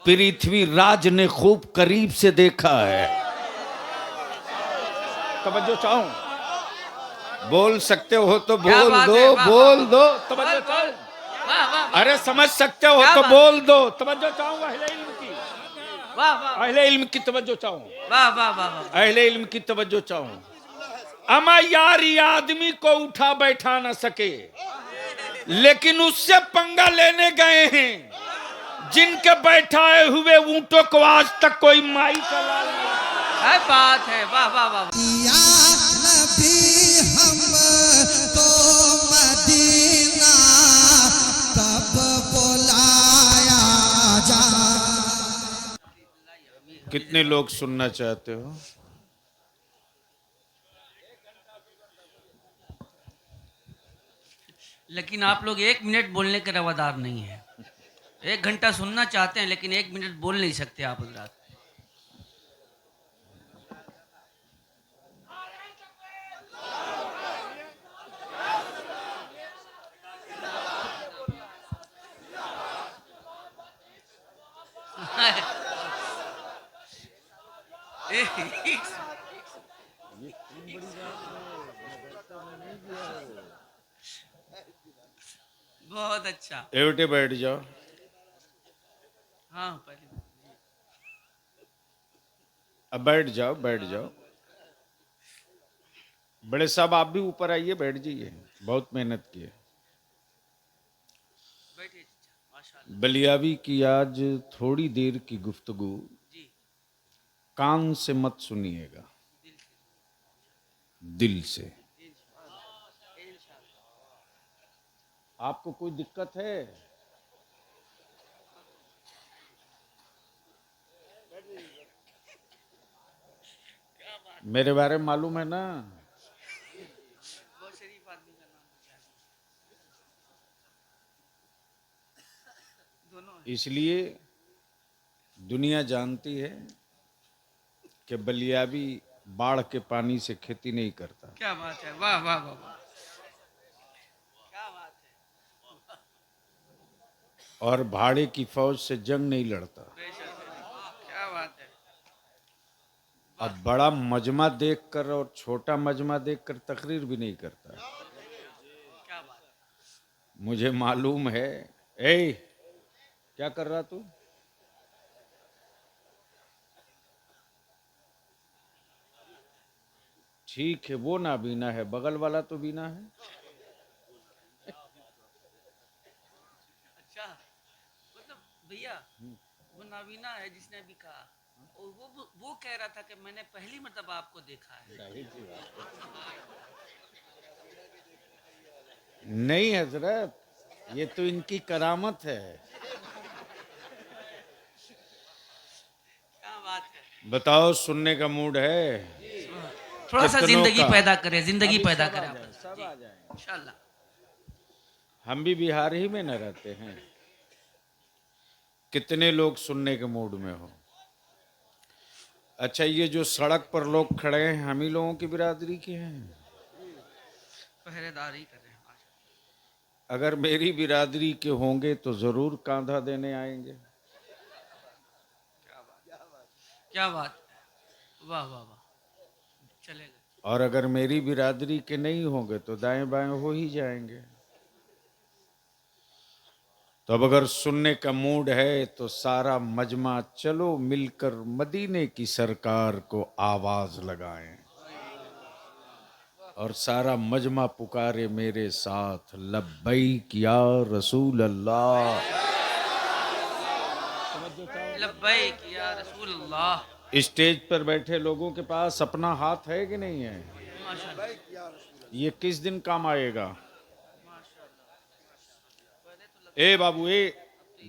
पृथ्वीराज ने खूब करीब से देखा है। तवज्जो चाहूं, बोल सकते हो तो बोल दो, बोल दो, तवज्जो चाहूं। अरे समझ सकते हो तो बोल दो, तवज्जो चाहूं। अहले इल्म की, अहले इल्म की तवज्जो चाहूं, अहले इल्म की तवज्जो चाहूं। अमा यार ये आदमी को उठा बैठा ना सके, लेकिन उससे पंगा लेने गए हैं जिनके बैठाए हुए ऊंटों को आज तक कोई माई का लाल नहीं। है बात है। वाह वाह वाह। या नबी हम तो मदीना तब बुलाया जा। कितने लोग सुनना चाहते हो? लेकिन आप लोग 1 मिनट बोलने के रवादार नहीं है। 1 घंटा सुनना चाहते हैं लेकिन 1 मिनट बोल नहीं सकते आप हजरात। बहुत अच्छा। बेटे बैठ जाओ। हाँ पहले अब बैठ जाओ, बैठ जाओ। बड़े साहब आप भी ऊपर आइए, बैठ जाइए, बहुत मेहनत की है। बैठिए चाचा, माशाल्लाह। बलियावी की आज थोड़ी देर की गुफ्तगू जी कान से मत सुनिएगा, दिल से। आपको कोई दिक्कत है? मेरे बारे में मालूम है ना? बहुत शरीफ आदमी का नाम क्या है? दोनों है। इसलिए दुनिया जानती है कि बलियावी बाढ़ के पानी से खेती नहीं करता। क्या बात है। वाह वाह वाह वाह। क्या बात है। और भाड़े की फौज से जंग नहीं लड़ता। बेशक। क्या बात है। अब बड़ा मजमा देखकर और छोटा मजमा देखकर तकरीर भी नहीं करता। क्या बात है। मुझे मालूम है। ए, क्या कर रहा तू? ठीक है, वो ना बीना है, बगल वाला तो बीना है। अच्छा मतलब भैया वो नाबीना है जिसने अभी कहा, और वो कह रहा था कि मैंने पहली मतलब आपको देखा है। नहीं हजरत, ये तो इनकी करामत है। क्या बात है। बताओ, सुनने का मूड है? थोड़ा सा कितनों जिंदगी का? पैदा करें, जिंदगी अभी पैदा सब आ करें आप जाए, सब आ जाए। इंशाल्लाह। हम भी बिहार ही में न रहते हैं। कितने लोग सुनने के मूड में हो? अच्छा, ये जो सड़क पर लोग खड़े हैं हम ही लोगों की बिरादरी के हैं? पहरेदारी कर रहे हैं माशाल्लाह। अगर मेरी बिरादरी के होंगे तो जरूर कांधा देने आएंगे। क्या बात है। वाह वाह वाह। चलेगा। और अगर मेरी बिरादरी के नहीं होंगे तो दाएं बाएं हो ही जाएंगे। तो अब अगर सुनने का मूड है तो सारा मजमा चलो मिलकर मदीने की सरकार को आवाज लगाएं, और सारा मजमा पुकारे मेरे साथ, लब्बैक या रसूल अल्लाह। लब्बैक या रसूल अल्लाह। स्टेज पर बैठे लोगों के पास अपना हाथ है कि नहीं है? माशाल्लाह। ये किस दिन काम आएगा? माशाल्लाह। पहले तो ए बाबू, ए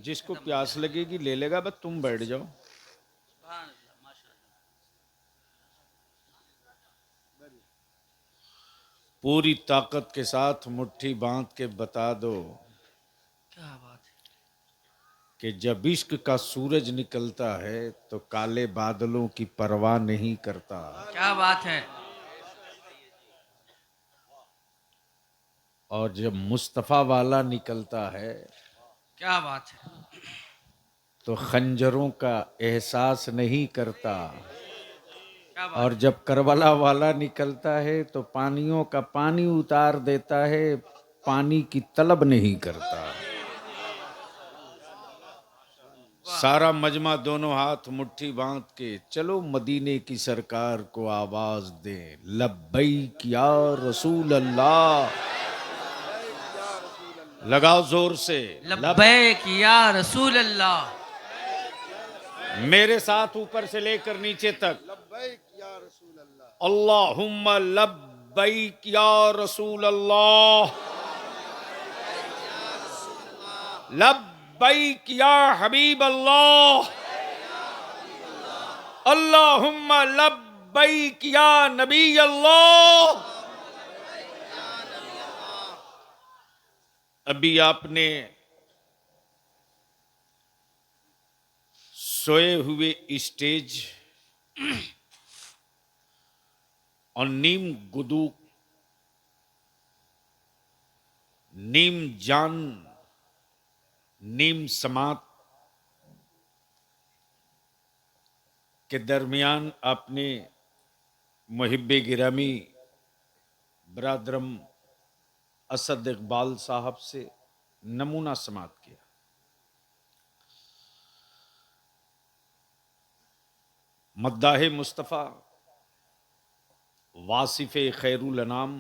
जिसको प्यास लगेगी ले लेगा, बस तुम बैठ जाओ। सुभान अल्लाह। माशाल्लाह। पूरी ताकत के साथ मुट्ठी बांध के बता दो क्या बात है। कि जब इश्क का सूरज निकलता है तो काले बादलों की परवाह नहीं करता। क्या बात है। और जब मुस्तफा वाला निकलता है क्या बात है। तो खंजरों का एहसास नहीं करता, क्या बात और जब करबला वाला निकलता है तो पानियों का पानी उतार देता है, पानी की तलब नहीं करता। सारा मजमा दोनों हाथ मुट्ठी बांध के चलो मदीने की सरकार को आवाज दे, लब्बैक या रसूल अल्लाह। लगाओ जोर से लब्बैक या रसूल अल्लाह। मेरे साथ ऊपर से लेकर नीचे तक, अल्लाहुम्मा लब्बैक या रसूल अल्लाह, लब्बैक या हबीब अल्लाह, अल्लाहुम्मा लब्बैक या नबी अल्लाह। अभी आपने सोए हुए स्टेज और नीम गुदू, नीम जान, नीम समात के दरमियान आपने मुहिब्बे गिरामी बरादरम असद इकबाल साहब से नमूना समात किया। मद्दाह मुस्तफ़ा, वासिफ़े खैरुल अनाम,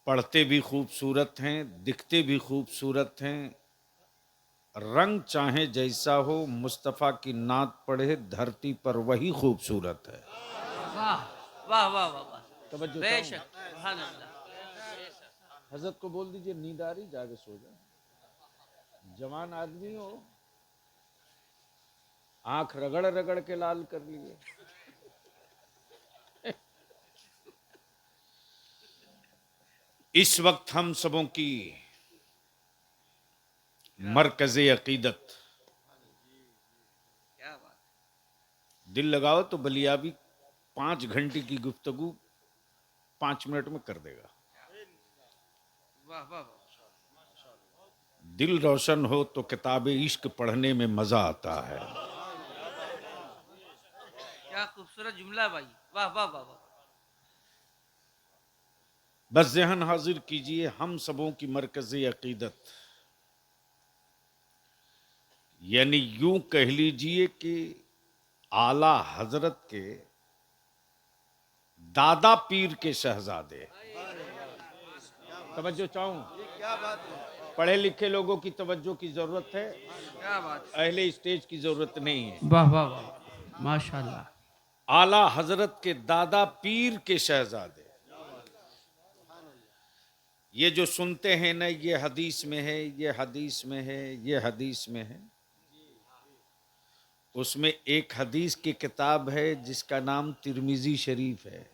पढ़ते भी खूबसूरत हैं, दिखते भी खूबसूरत हैं। रंग चाहे जैसा हो, मुस्तफ़ा की नात पढ़े धरती पर वही खूबसूरत है। वाह वाह वाह वाह वाह, तवज्जो बेशक, चाहूं। सुभान अल्लाह। हजरत को बोल दीजिए नींद आ रही, जाके सो जाए। जवान आदमी हो, आंख रगड़ रगड़ के लाल कर लिए। इस वक्त हम सबों की मरकज़े अकीदत, क्या बात। दिल लगाओ तो बलियाबी 5 घंटे की गुफ्तगू 5 मिनट में कर देगा। वाह वाह वाह, दिल रोशन हो तो किताब इश्क पढ़ने में मजा आता है। क्या खूबसूरत जुमला भाई, वाह वाह वाह वाह। बस ज़हन हाजिर कीजिए, हम सबों की मरकज़ी अकीदत, यानी यूं कह लीजिए कि आला हजरत के दादा पीर के शहजादे। तवज्जो चाहूं, पढ़े लिखे लोगों की तवज्जो की जरूरत है, क्या बात, अहले स्टेज की जरूरत नहीं है। वाह वाह वाह, माशाल्लाह। आला हजरत के दादा पीर के शहजादे। ये जो सुनते हैं ना, ये हदीस में है, ये हदीस में है, ये हदीस में है। उसमें एक हदीस की किताब है जिसका नाम तिरमिजी शरीफ है।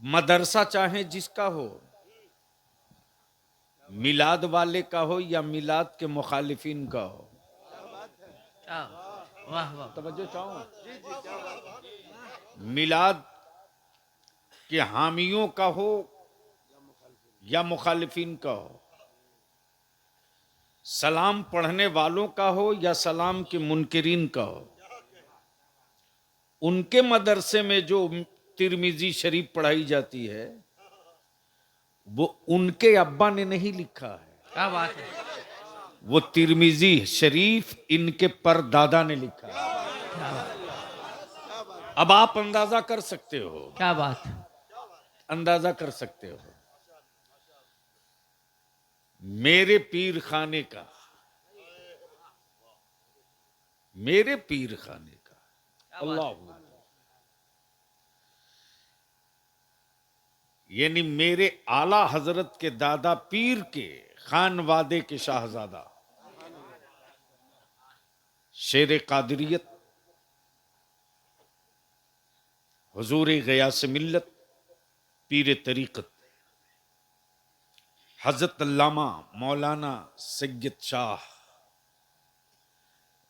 मदरसा चाहे जिसका हो, मिलाद वाले का हो या मिलाद के मुखालिफिन का हो, क्या, वाह वाह, तवज्जो चाहूं, मिलाद के हामियों का हो या मुखालिफिन का हो, सलाम पढ़ने वालों का हो या सलाम के मुनकिरीन का हो, उनके मदरसे में जो तिरमिजी शरीफ पढ़ाई जाती है वो उनके अब्बा ने नहीं लिखा है, क्या बात है, वो तिरमिजी शरीफ इनके परदादा ने लिखा है। क्या बात, अब आप अंदाजा कर सकते हो, क्या बात, अंदाजा कर सकते हो मेरे पीर खाने का, मेरे पीर खाने का, अल्लाह, यानी मेरे आला हजरत के दादा पीर के खानवादे के शाहजादा, शेर कादरियत, हुजूर गयास मिल्लत, पीर तरीक़त, हजरत अल्लामा मौलाना सैयद शाह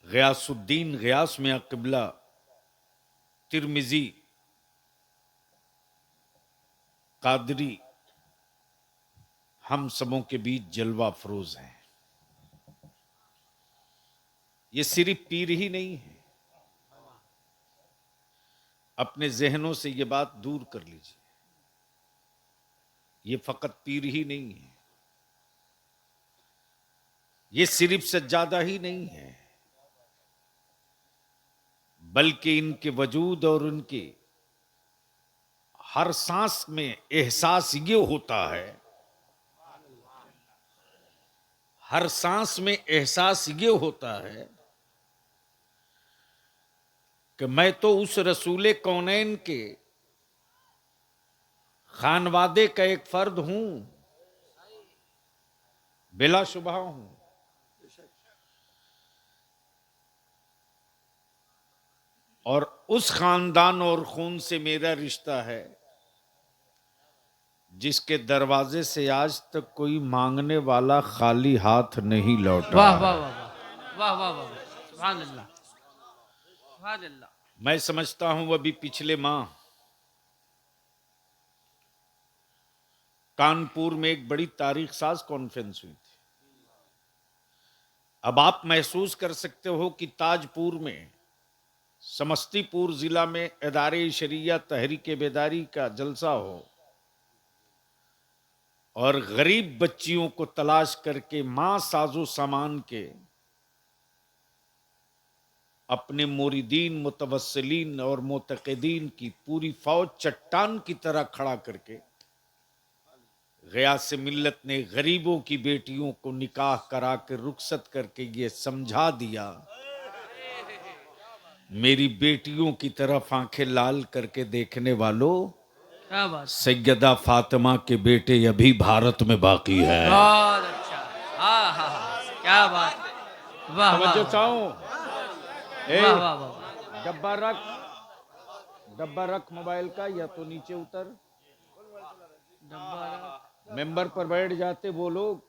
गयासुद्दीन गयास में क़िबला तिरमिजी कादरी हम सबों के बीच जलवा फरोज हैं। ये सिर्फ पीर ही नहीं है, अपने जहनों से ये बात दूर कर लीजिए। ये फकत पीर ही नहीं है, ये सिर्फ सज्जादा ही नहीं है, बल्कि इनके वजूद और उनके हर सांस में एहसास ये होता है, हर सांस में एहसास ये होता है कि मैं तो उस रसूले कौनैन के खानवादे का एक फर्द हूं, बिला शुबा हूं। और उस खानदान और खून से मेरा रिश्ता है जिसके दरवाजे से आज तक कोई मांगने वाला खाली हाथ नहीं लौटा। वाह वाह वाह वाह वाह वाह, सुभान अल्लाह, सुभान अल्लाह। मैं समझता हूं अभी पिछले माह कानपुर में एक बड़ी तारीख साज कॉन्फ्रेंस हुई थी। अब आप महसूस कर सकते हो कि ताजपुर में, समस्तीपुर जिला में इदारे शरिया तहरीक बेदारी का जलसा हो और गरीब बच्चियों को तलाश करके मां साजो सामान के अपने मुरीदीन, मुतवस्सिलीन और मुतक़िदीन की पूरी फौज चट्टान की तरह खड़ा करके ग़ियास मिल्लत ने गरीबों की बेटियों को निकाह करा के रुखसत करके ये समझा दिया, मेरी बेटियों की तरफ आंखें लाल करके देखने वालों, क्या बात, सैयदा फातिमा के बेटे अभी भारत में बाकी है। बहुत अच्छा, हाँ हाँ हाँ, क्या बात है, वाह वाह समझो चाहूं, वाह वाह वाह, डब्बा रख मोबाइल का, या तो नीचे उतर, डब्बा रख। मेंबर पर बैठ जाते वो लोग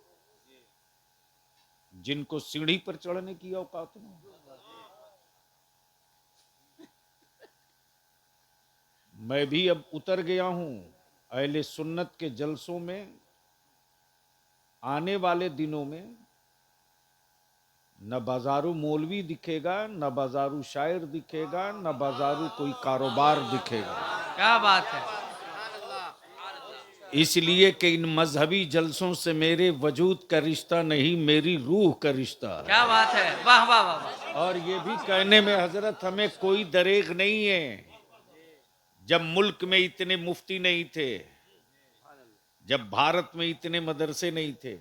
जिनको सीढ़ी पर चढ़ने की औकात नहीं। मैं भी अब उतर गया हूं अहले सुन्नत के जलसों में। आने वाले दिनों में न बाजारू मौलवी दिखेगा, न बाजारू शायर दिखेगा, न बाजारू कोई कारोबार दिखेगा। क्या बात है, इसलिए कि इन मजहबी जलसों से मेरे वजूद का रिश्ता नहीं, मेरी रूह का रिश्ता है। क्या बात है, वाह वाह वाह वाह। और ये भी कहने में हजरत हमें कोई दरेग नहीं है। जब मुल्क में इतने मुफ्ती नहीं थे, जब भारत में इतने मदरसे नहीं थे,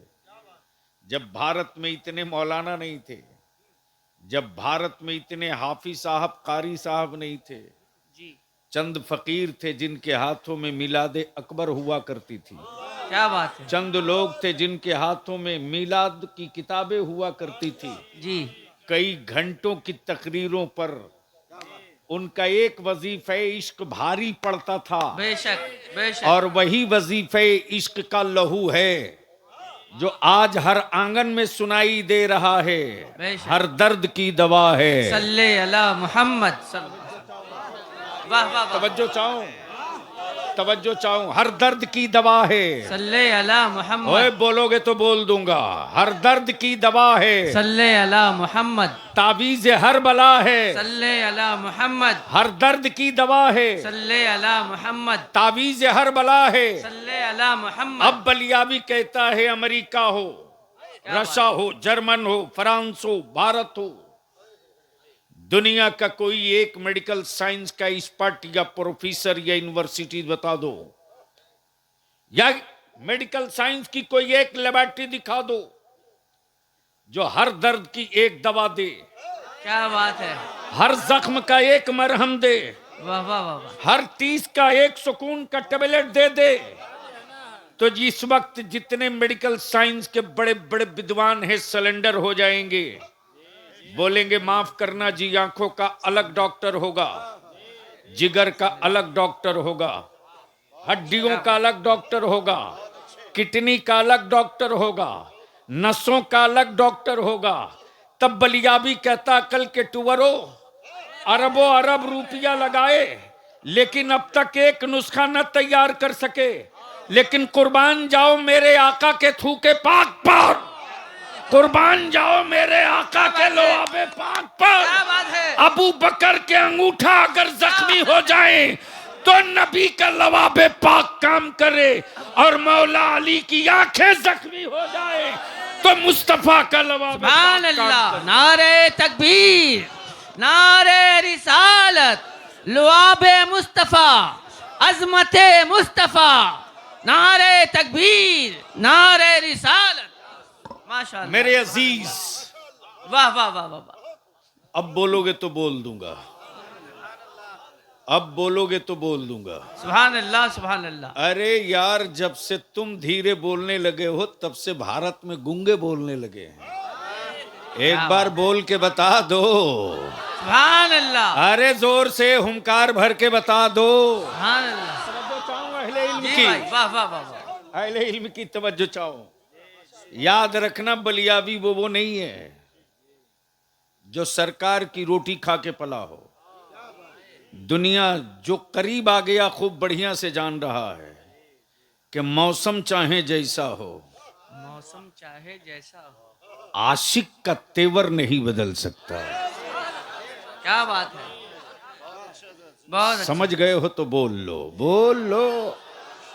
जब भारत में इतने मौलाना नहीं थे, जब भारत में इतने हाफिज साहब, कारी साहब नहीं थे, जी, चंद फकीर थे जिनके हाथों में मिलाद अकबर हुआ करती थी। क्या बात है, चंद लोग थे जिनके हाथों में मिलाद की किताबें हुआ करती थी। जी, कई घंटों की तकरीरों पर उनका एक वजीफे इश्क भारी पड़ता था, बेशक बेशक, और वही वजीफे इश्क का लहू है जो आज हर आंगन में सुनाई दे रहा है, बेशक। हर दर्द की दवा है। सल्ले अला मोहम्मद, वाह वाह वाह, तवज्जो चाहूं, हर दर्द की दवा है। सल्ले अला ओए मोहम्मद, बोलोगे तो बोल दूंगा, हर दर्द की दवा है। सल्ले अला मोहम्मद, ताबीज हर बला है, सल्ले अला मोहम्मद, हर दर्द की दवा है। सल्ले अला मोहम्मद, ताबीज हर बला है। सल्ले अला मोहम्मद। अब बलियाबी कहता है अमेरिका हो, रशिया हो, जर्मन हो, फ्रांस हो, भारत हो, दुनिया का कोई एक मेडिकल साइंस का एक्सपर्ट या प्रोफेसर या यूनिवर्सिटी बता दो, या मेडिकल साइंस की कोई एक लेबोरेटरी दिखा दो जो हर दर्द की एक दवा दे, क्या बात है, हर जख्म का एक मरहम दे, वाह वाह वाह वाह, हर तीस का एक सुकून का टेबलेट दे दे। तो इस वक्त जितने मेडिकल साइंस के बड़े बड़े विद्वान हैं सिलेंडर हो जाएंगे, बोलेंगे माफ करना जी, आंखों का अलग डॉक्टर होगा, जिगर का अलग डॉक्टर होगा, हड्डियों का अलग डॉक्टर होगा, किडनी का अलग डॉक्टर होगा, नसों का अलग डॉक्टर होगा। तब बलियाबी कहता कल के टुवरो अरबों अरब रुपया लगाए लेकिन अब तक एक नुस्खा न तैयार कर सके। लेकिन कुर्बान जाओ मेरे आका के थूके पाक पर, कुर्बान जाओ मेरे आका के लोआबे पाक पर। क्या बात है? अबू बकर के अंगूठा अगर जख्मी हो जाए तो नबी का लवाबे पाक काम करे, और मौला अली की आंखें जख्मी हो जाए तो मुस्तफा का लवाबे सुभान पाक काम अल्लाह। करे। नारे तकबीर, नारे रिसालत, लुआबे मुस्तफा, अजमते मुस्तफा, नारे तकबीर, नारे रिसालत। माशाअल्लाह। मेरे अजीज, वाह वाह वाह वाह वाह। अब बोलोगे तो बोल दूंगा, अब बोलोगे तो बोल दूंगा। सुभान अल्लाह, सुभान अल्लाह। अरे यार, जब से तुम धीरे बोलने लगे हो तब से भारत में गूंगे बोलने लगे हैं। एक बार बोल के बता दो। सुभान अल्लाह, अरे जोर से हुंकार भर के बता दो। सुभान अल्लाह। तवज्जो चाहूं अहले इल्म जी की, भाई, वाह वाह वाह वाह। अहले इल्म की तवज्जो चाहूं। याद रखना, बलियाबी वो नहीं है जो सरकार की रोटी खा के पला हो। दुनिया जो करीब आ गया खूब बढ़िया से जान रहा है कि मौसम चाहे जैसा हो, मौसम चाहे जैसा हो, आशिक का तेवर नहीं बदल सकता। क्या बात है, बहुत अच्छा। समझ गए हो तो बोल लो, बोल लो।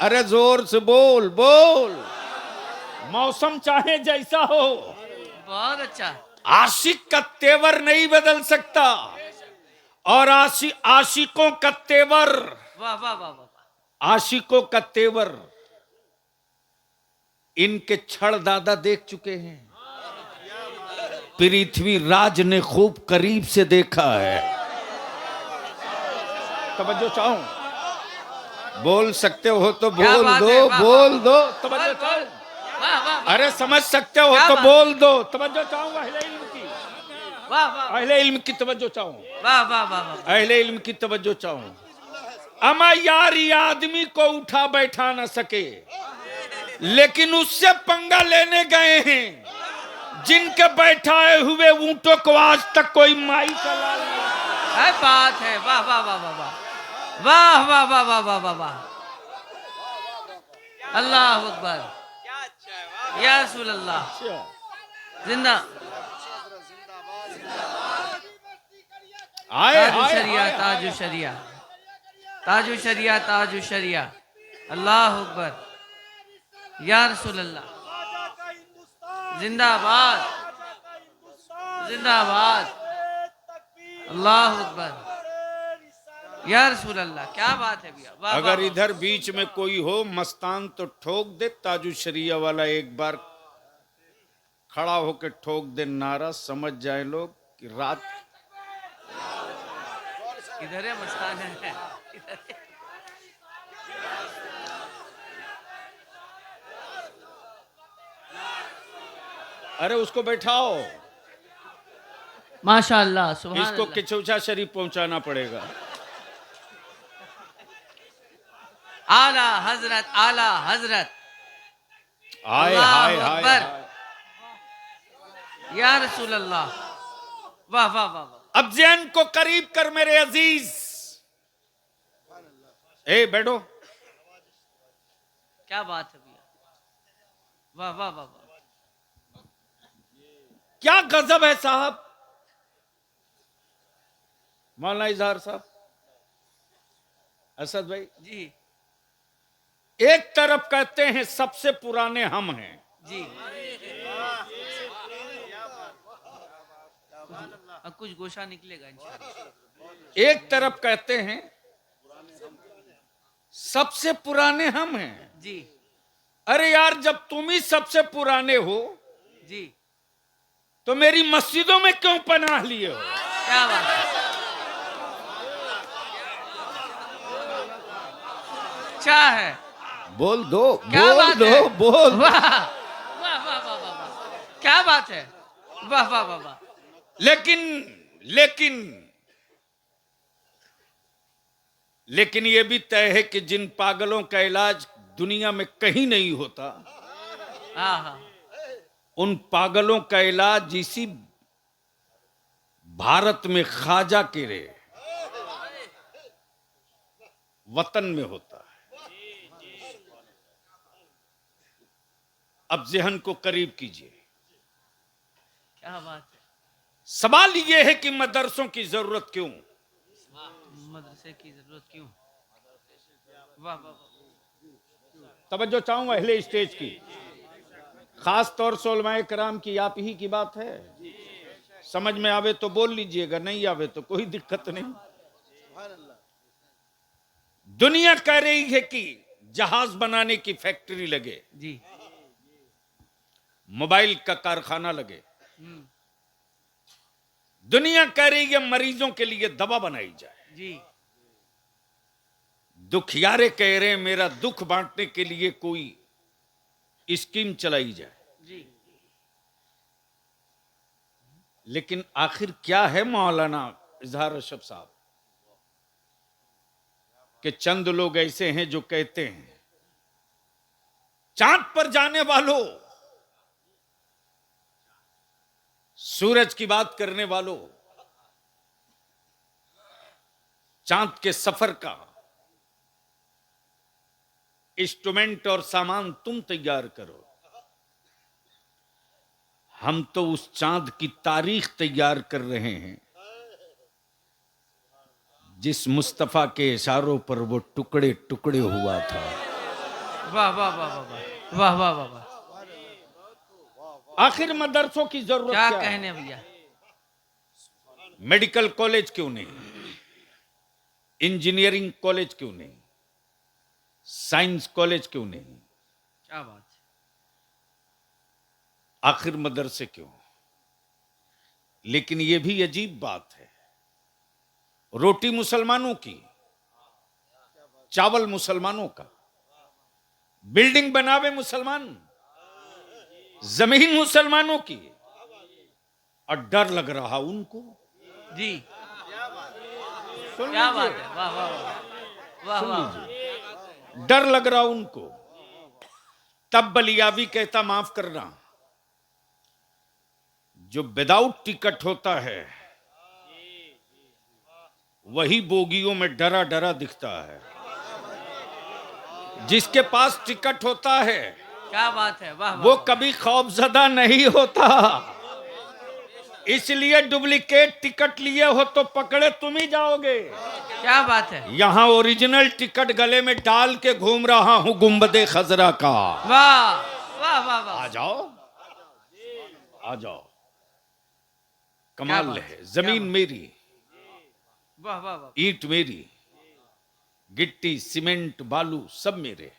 अरे जोर से बोल, बोल। मौसम चाहे जैसा हो, बहुत अच्छा। आशिक का तेवर नहीं बदल सकता, और आशिकों का तेवर, वाह वाह वाह वाह। आशिकों का तेवर इनके छड़ दादा देख चुके हैं। पृथ्वीराज ने खूब करीब से देखा है। तवज्जो चाहूं, बोल सकते हो तो क्या बोल बात दो, है, वाह, बोल वाह, दो। वाह, तवज्जो वाह, चाहूं, वाह वाह वाह। अरे समझ सकते हो क्या तो बात? बोल दो। तवज्जो चाहूं अहले इल्म की, वाह वाह अहले इल्म की तवज्जो चाहूं, वाह वाह वाह वाह। अहले इल्म की तवज्जो चाहूं। अमा यार, ये आदमी को उठा बैठा ना सके, लेकिन उससे पंगा लेने गए हैं जिनके बैठाए हुए ऊंटों को आज तक कोई माई का लाल नहीं। क्या बात है, वाह वाह वाह वाह वाह वाह वाह वाह वाह वाह वाह वाह। अल्लाह अकबर, या रसूल अल्लाह। जिंदा आए ताजु आए शरिया, आए, ताजु आए। शरिया, ताजु शरिया, ताजु शरिया। अल्लाह अकबर, या रसूल अल्लाह। जिंदाबाद, जिंदाबाद। अल्लाह अकबर, या रसूल अल्लाह। क्या बात है भैया, वाह, अगर वाह, वाह। इधर बीच में कोई हो मस्तान तो ठोक दे। ताजु शरिया वाला एक बार खड़ा होकर ठोक दे नारा, समझ जाए लोग कि रात। इधर है मस्तान है, इधर है। अरे उसको बैठाओ, माशाअल्लाह, सुभान इसको अल्लाह। किचौचा शरीफ पहुंचाना पड़ेगा। आला हजरत, आला हजरत। हाय अल्लाह हाय हाय अकबर। हाय। या रसूल अल्लाह, वाह वाह वाह वाह। अब जैन को करीब कर मेरे अजीज। ए बैठो। क्या बात है भैया, वाह वाह वाह वाह। क्या गजब है साहब। मौलाना इजहार साहब, असद भाई, जी एक तरफ कहते हैं सबसे पुराने हम हैं, जी। अब कुछ गोशा निकलेगा इंशाल्लाह। एक तरफ कहते हैं सबसे पुराने हम हैं। जी अरे यार, जब तुम ही सबसे पुराने हो जी। तो मेरी मस्जिदों में क्यों पनाह लिए हो? क्या बात है, क्या है, बोल दो, क्या बोल बात दो, है? बोल। वाह वाह वाह वाह वाह वाह। क्या बात है, वाह वाह वाह वाह। लेकिन लेकिन लेकिन यह भी तय है कि जिन पागलों का इलाज दुनिया में कहीं नहीं होता, हाँ हाँ। उन पागलों का इलाज इसी भारत में ख्वाजा के रे वतन में होता है। अब जहन को करीब कीजिए। क्या बात है। सवाल यह है कि मदरसों की जरूरत क्यों? मदरसे की जरूरत क्यों? वाह वाह वाह। तवज्जो चाहूंगा अहले स्टेज की, खास तौर से उलमाए कराम की, आप ही की बात है। समझ में आवे तो बोल लीजिएगा, नहीं आवे तो कोई दिक्कत नहीं। दुनिया कह रही है कि जहाज बनाने की फैक्ट्री लगे, जी। मोबाइल का कारखाना लगे। हम्म। दुनिया कह रही है मरीजों के लिए दवा बनाई जाए। जी। दुखियारे कह रहे हैं मेरा दुख बांटने के लिए कोई स्कीम चलाई जाए। जी। लेकिन आखिर क्या है मौलाना इजहार अशरफ साहब, कि चंद लोग ऐसे हैं जो कहते हैं चांद पर जाने वालों, सूरज की बात करने वालों, चांद के सफर का इंस्ट्रूमेंट और सामान तुम तैयार करो, हम तो उस चांद की तारीख तैयार कर रहे हैं जिस मुस्तफा के इशारों पर वो टुकड़े टुकड़े हुआ था। वाह वाह वाह वाह वाह वाह वाह वाह। आखिर मदरसों की जरूरत क्या क्या है? कहने भैया। मेडिकल कॉलेज क्यों नहीं, इंजीनियरिंग कॉलेज क्यों नहीं, साइंस कॉलेज क्यों नहीं, क्या बात है। आखिर मदरसे क्यों? लेकिन यह भी अजीब बात है, रोटी मुसलमानों की, चावल मुसलमानों का, बिल्डिंग बनावे मुसलमान, जमीन मुसलमानों की, और डर लग रहा उनको। जी। सुन क्या लीजिए, बात है। वाह वाह वाह सुन वाह। लीजिए, डर लग रहा उनको। तब बलियावी कहता माफ करना, जो विदाउट टिकट होता है वही बोगियों में डरा डरा दिखता है, जिसके पास टिकट होता है क्या बात है। वाह वो वाह। कभी खौफजदा नहीं होता। इसलिए डुप्लीकेट टिकट लिए हो तो पकड़े तुम ही जाओगे। क्या बात है। यहां ओरिजिनल टिकट गले में डाल के घूम रहा हूं गुंबदे खजरा का। वाह वाह वाह वाह। आ जाओ, आ जाओ, कमाल बात है। है, जमीन क्या बात। मेरी, वाह वाह वाह। ईंट मेरी, गिट्टी सीमेंट बालू सब मेरे।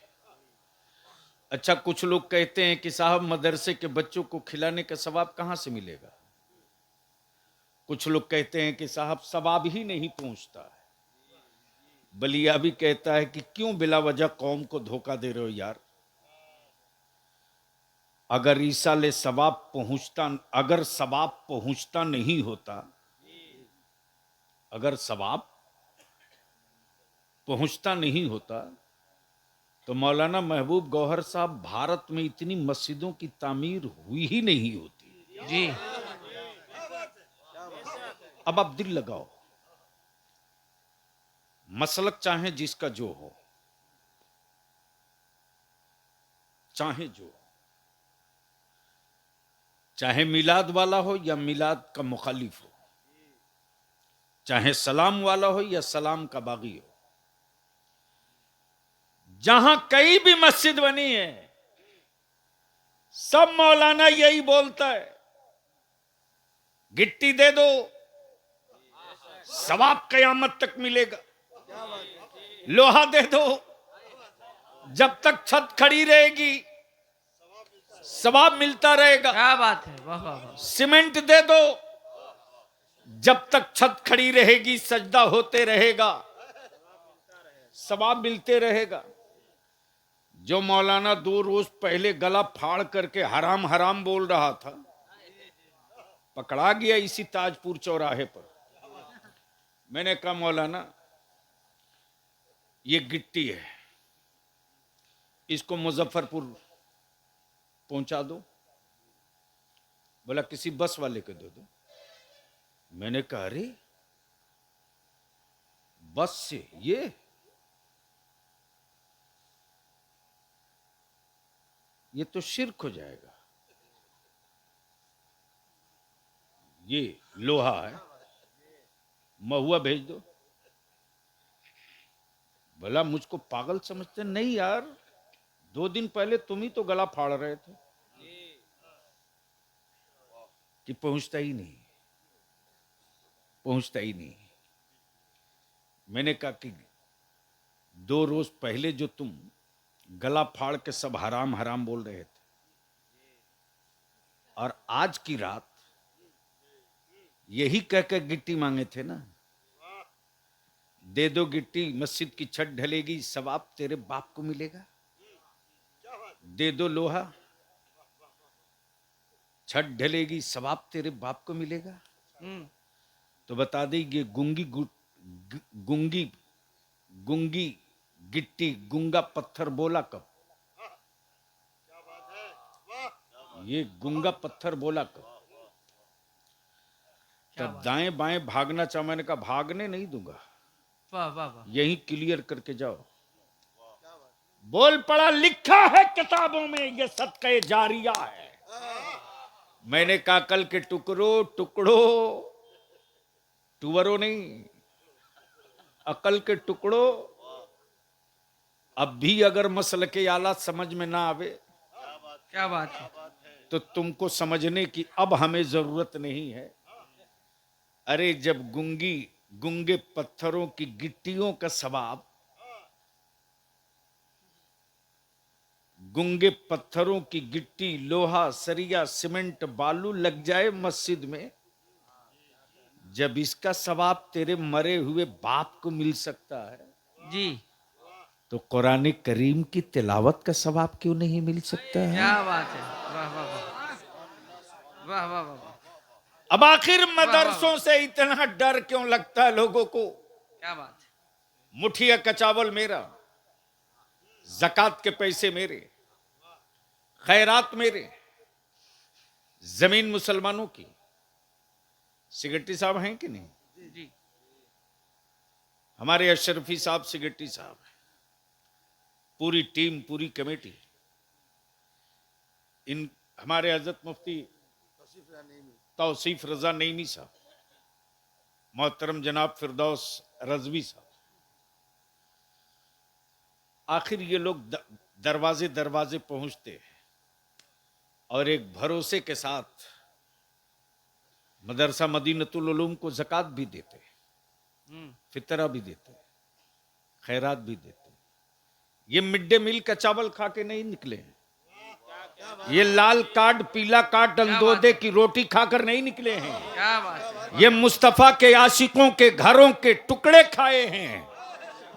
अच्छा, कुछ लोग कहते हैं कि साहब मदरसे के बच्चों को खिलाने का सवाब कहां से मिलेगा? कुछ लोग कहते हैं कि साहब सवाब ही नहीं पहुंचता है। बलिया भी कहता है कि क्यों बिला वजह कौम को धोखा दे रहे हो यार। अगर ईसाले सवाब पहुंचता, अगर सवाब पहुंचता नहीं होता, अगर सवाब पहुंचता नहीं होता तो मौलाना महबूब गौहर साहब भारत में इतनी मस्जिदों की तामीर हुई ही नहीं होती। जी। अब आप दिल लगाओ, मसलक चाहे जिसका जो हो, चाहे जो, चाहे मिलाद वाला हो या मिलाद का मुखालिफ हो, चाहे सलाम वाला हो या सलाम का बागी हो, जहां कई भी मस्जिद बनी है सब मौलाना यही बोलता है, गिट्टी दे दो सवाब कयामत तक मिलेगा, लोहा दे दो जब तक छत खड़ी रहेगी सवाब मिलता रहेगा, क्या बात है। वाह वाह वाह। सीमेंट दे दो जब तक छत खड़ी रहेगी सजदा होते रहेगा, सवाब मिलते रहेगा। जो मौलाना 2 रोज पहले गला फाड़ करके हराम हराम बोल रहा था, पकड़ा गया इसी ताजपुर चौराहे पर। मैंने कहा मौलाना ये गिट्टी है, इसको मुजफ्फरपुर पहुंचा दो। बोला किसी बस वाले को दे दो। मैंने कहा अरे बस से ये? ये तो शिर्क हो जाएगा। ये लोहा है, महुआ भेज दो। भला मुझको पागल समझते? नहीं यार, 2 दिन पहले तुम ही तो गला फाड़ रहे थे कि पहुंचता ही नहीं, पहुंचता ही नहीं। मैंने कहा कि 2 रोज पहले जो तुम गला फाड़ के सब हराम हराम बोल रहे थे, और आज की रात यही कह के गिट्टी मांगे थे ना, दे दो गिट्टी, मस्जिद की छत ढलेगी, सवाब तेरे बाप को मिलेगा। दे दो लोहा, छत ढलेगी, सवाब तेरे बाप को मिलेगा। तो बता दे, ये गुंगी गिट्टी, गुंगा पत्थर बोला कब? ये गुंगा पत्थर बोला कब? तब दाएं बाएं भागना चाह, मैंने कहा भागने नहीं दूंगा, वाह वाह वाह, यही क्लियर करके जाओ। बोल पड़ा, लिखा है किताबों में, ये सदक़े जारिया है। मैंने कहा कल के टुकड़ो टुवरो नहीं, अकल के टुकड़ो, अब भी अगर मसल के आला समझ में ना आवे, क्या बात है, तो तुमको समझने की अब हमें जरूरत नहीं है। अरे जब गुंगे पत्थरों की गिट्टियों का सवाब, गुंगे पत्थरों की गिट्टी, लोहा, सरिया, सीमेंट, बालू लग जाए मस्जिद में, जब इसका सवाब तेरे मरे हुए बाप को मिल सकता है जी, तो कुरान करीम की तिलावत का सवाब क्यों नहीं मिल सकता है? क्या बात है, वाह वाह वाह, वाह वाह वाह, अब आखिर मदरसों से इतना डर क्यों लगता है लोगों को? क्या बात है, मुठिया का चावल मेरा, जकात के पैसे मेरे, खैरात मेरे, जमीन मुसलमानों की। सिगरेटी साहब हैं कि नहीं? जी, हमारे अशरफी साहब सिगरेटी साहब हैं, पूरी टीम, पूरी कमेटी, इन हमारे हजरत मुफ्ती तौसीफ रजा नईमी साहब, मोहतरम जनाब फिरदौस रजवी साहब, आखिर ये लोग दरवाजे दरवाजे पहुंचते हैं और एक भरोसे के साथ मदरसा मदीनतुल उलूम को ज़कात भी देते, फितरा भी देते, खैरात भी देते। ये मिड डे मील का चावल खा के नहीं निकले हैं, ये लाल कार्ड, पीला कार्ड, अंदोदे की रोटी खाकर नहीं निकले हैं। क्या बात है, ये मुस्तफा के आशिकों के घरों के टुकड़े खाए हैं।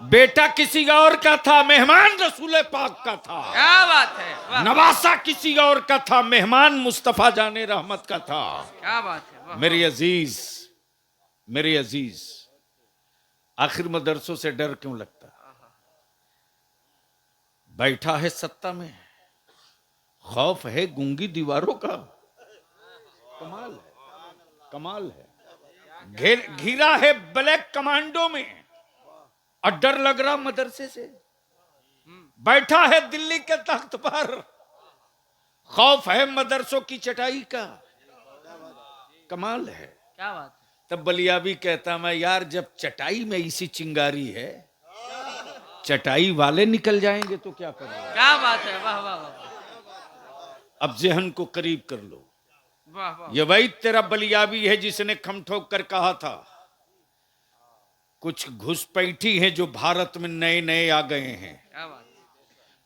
बेटा किसी और का था, मेहमान रसूल पाक का था। क्या बात है, वाह, नवासा किसी और का था, मेहमान मुस्तफा जाने रहमत का था। क्या बात है, वाह, मेरे अजीज, आखिर मदरसों से डर क्यों लगता? बैठा है सत्ता में, खौफ है गूंगी दीवारों का। कमाल है। घिरा है ब्लैक कमांडो में और डर लग रहा मदरसे से। बैठा है दिल्ली के तख्त पर, खौफ है मदरसों की चटाई का। कमाल है। क्या बात है, तब बलियाबी कहता, मैं यार जब चटाई में इसी चिंगारी है, चटाई वाले निकल जाएंगे तो क्या करेंगे? क्या बात है, वाह वाह वाह, अब जहन को करीब कर लो। वाह वाह, ये वही तेरा बलियाबी है जिसने खम ठोक कर कहा था, कुछ घुसपैठी हैं जो भारत में नए नए आ गए हैं, क्या बात है,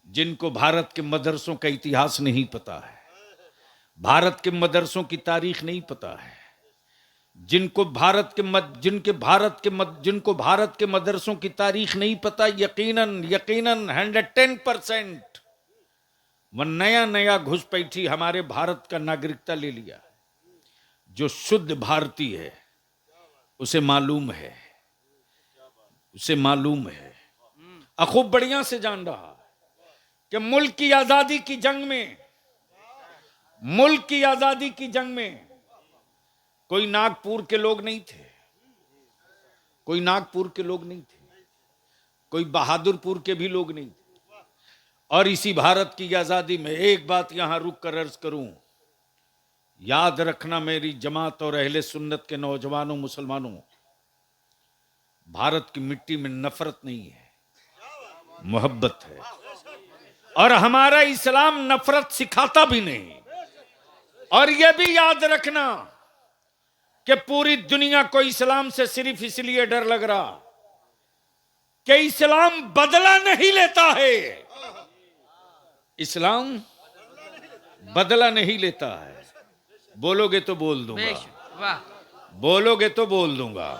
जिनको भारत के मदरसों का इतिहास नहीं पता है, भारत के मदरसों की तारीख नहीं पता है, जिनको भारत के मदरसों की तारीख नहीं पता। यकीनन 110% वह नया घुसपैठी हमारे भारत का नागरिकता ले लिया। जो शुद्ध भारतीय है उसे मालूम है, खूब बढ़िया से जान रहा कि मुल्क की आजादी की जंग में कोई नागपुर के लोग नहीं थे, कोई बहादुरपुर के भी लोग नहीं थे, और इसी भारत की आजादी में एक बात यहां रुक कर अर्ज करूं, याद रखना मेरी जमात और अहले सुन्नत के नौजवानों मुसलमानों, भारत की मिट्टी में नफरत नहीं है, मोहब्बत है। और हमारा इस्लाम नफरत सिखाता भी नहीं। और यह भी याद रखना कि पूरी दुनिया को इस्लाम से सिर्फ इसलिए डर लग रहा कि इस्लाम बदला नहीं लेता है। इस्लाम बदला नहीं लेता है। बोलोगे तो बोल दूंगा, वाह, बोलोगे तो बोल दूंगा।